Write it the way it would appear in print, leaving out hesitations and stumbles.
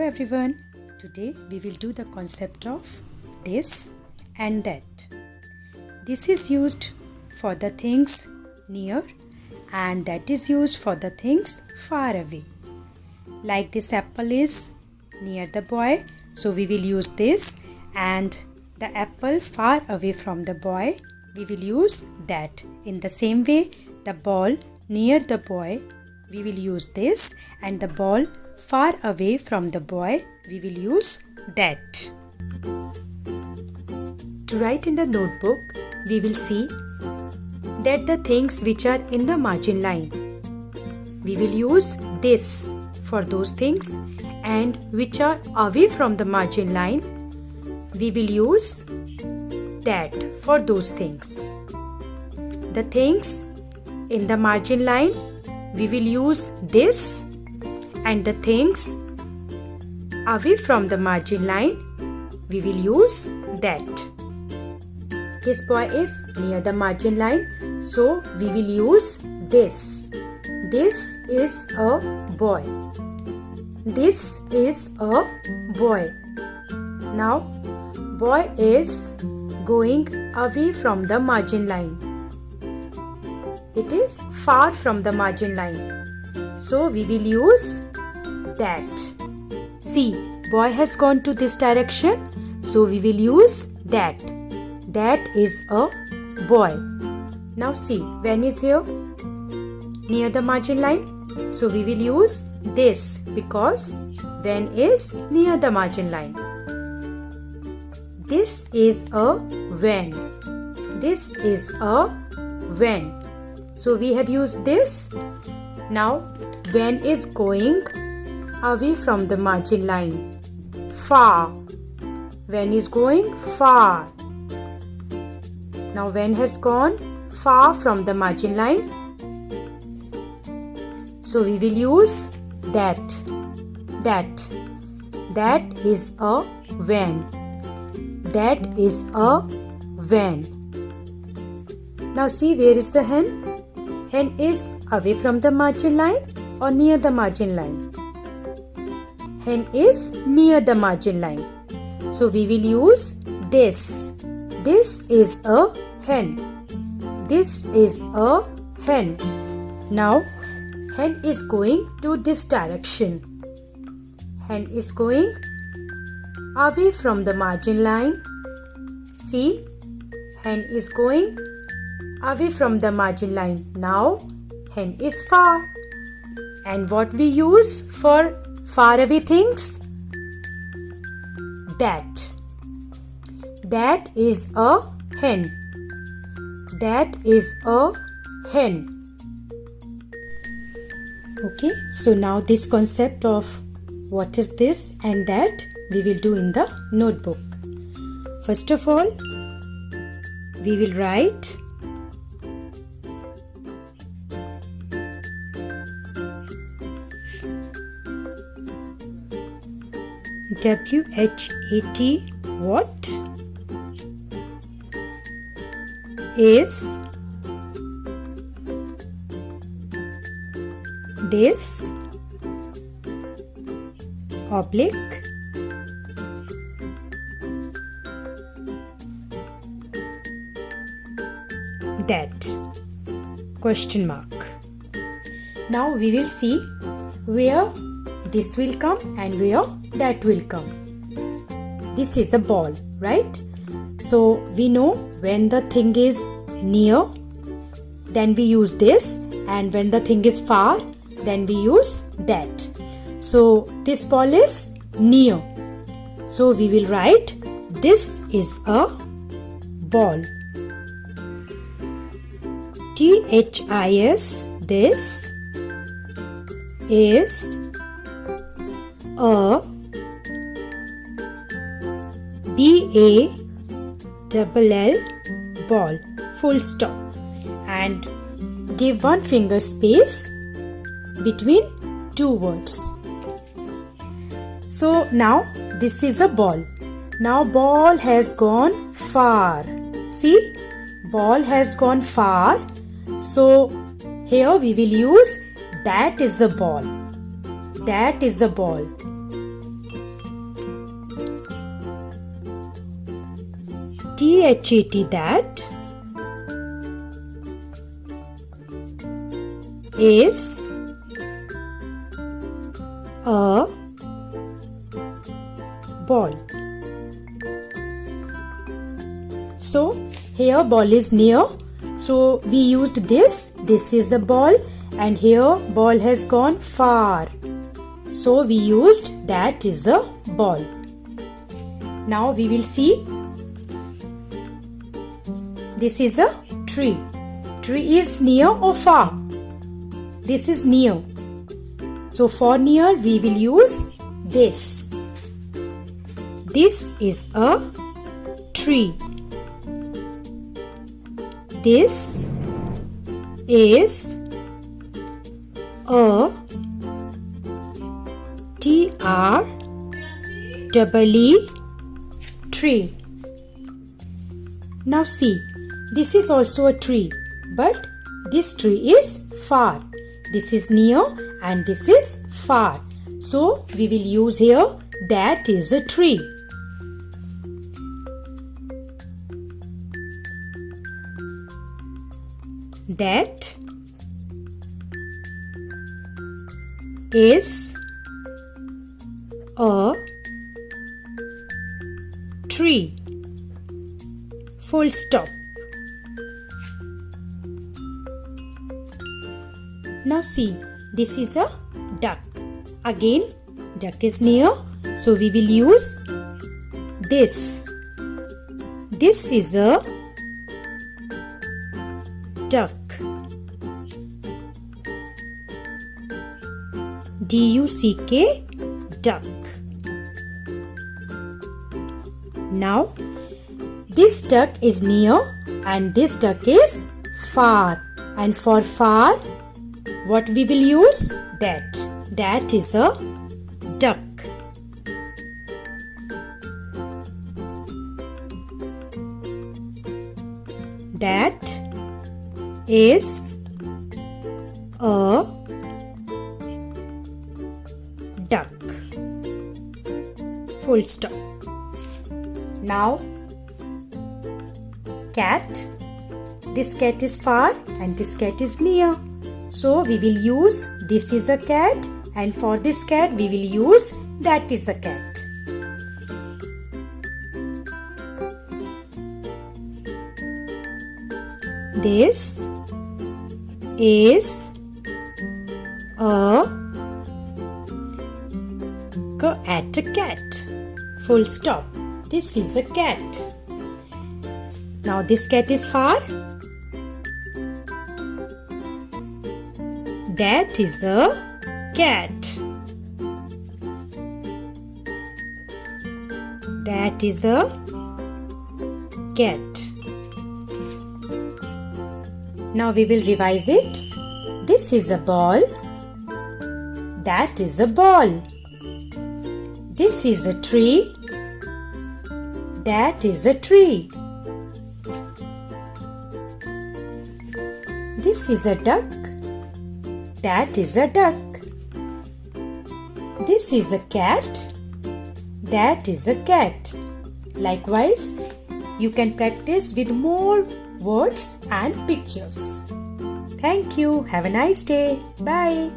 everyone. Today we will do the concept of this and that. This is used for the things near and that is used for the things far away. Like this apple is near the boy, so we will use this, and the apple far away from the boy, we will use that. In the same way, the ball near the boy, we will use this, and the ball far away from the boy, we will use that. To write in the notebook, we will see that the things which are in the margin line, we will use this for those things, and which are away from the margin line, we will use that for those things. The things in the margin line, we will use this, and the things away from the margin line, we will use that. This boy is near the margin line, so we will use this. This is a boy. This is a boy. Now, boy is going away from the margin line. It is far from the margin line. So we will use that. See, boy has gone to this direction, so we will use that. That is a boy. Now see, when is here? Near the margin line. So we will use this because when is near the margin line. This is a when. This is a when. So we have used this. Now when is going away from the margin line. Far. When is going far. Now when has gone far from the margin line. So we will use that. That is a when. That is a when. Now see, where is the hen? Hen is away from the margin line or near the margin line? Hen is near the margin line. So we will use this. This is a hen. This is a hen. Now, hen is going to this direction. Hen is going away from the margin line. See, hen is going away from the margin line. Now, hen is far. And what we use for far away things? That. That is a hen. That is a hen. Okay, so now this concept of what is this and that we will do in the notebook. First of all, we will write WHAT, what is this oblique that question mark. Now we will see where this will come and where that will come. This is a ball, right? So we know when the thing is near, then we use this, and when the thing is far, then we use that. So this ball is near. So we will write this is a ball. THIS, this is a BALL ball, full stop, and give one finger space between two words. So now this is a ball. Now ball has gone far. See, ball has gone far. So here we will use that is a ball. That is a ball. T-H-A-T, that is a ball. So here ball is near, so we used this. This is a ball, and here ball has gone far, so we used that is a ball. Now we will see. This is a tree. Tree is near or far? This is near. So for near we will use this. This is a tree. This is a T-R-E-E tree. Now see, this is also a tree, but this tree is far. This is near and this is far. So we will use here that is a tree. That is a tree. Full stop. Now see, this is a duck. Again, duck is near, so we will use this. This is a duck. D-U-C-K, duck. Now, this duck is near and this duck is far. And for far, what we will use? That. That is a duck. That is a duck. Full stop. Now, cat. This cat is far and this cat is near. So we will use this is a cat, and for this cat we will use that is a cat. This is a cat. Full stop. This is a cat. Now this cat is far. That is a cat. That is a cat. Now we will revise it. This is a ball. That is a ball. This is a tree. That is a tree. This is a duck. That is a duck. This is a cat. That is a cat. Likewise, you can practice with more words and pictures. Thank you. Have a nice day. Bye.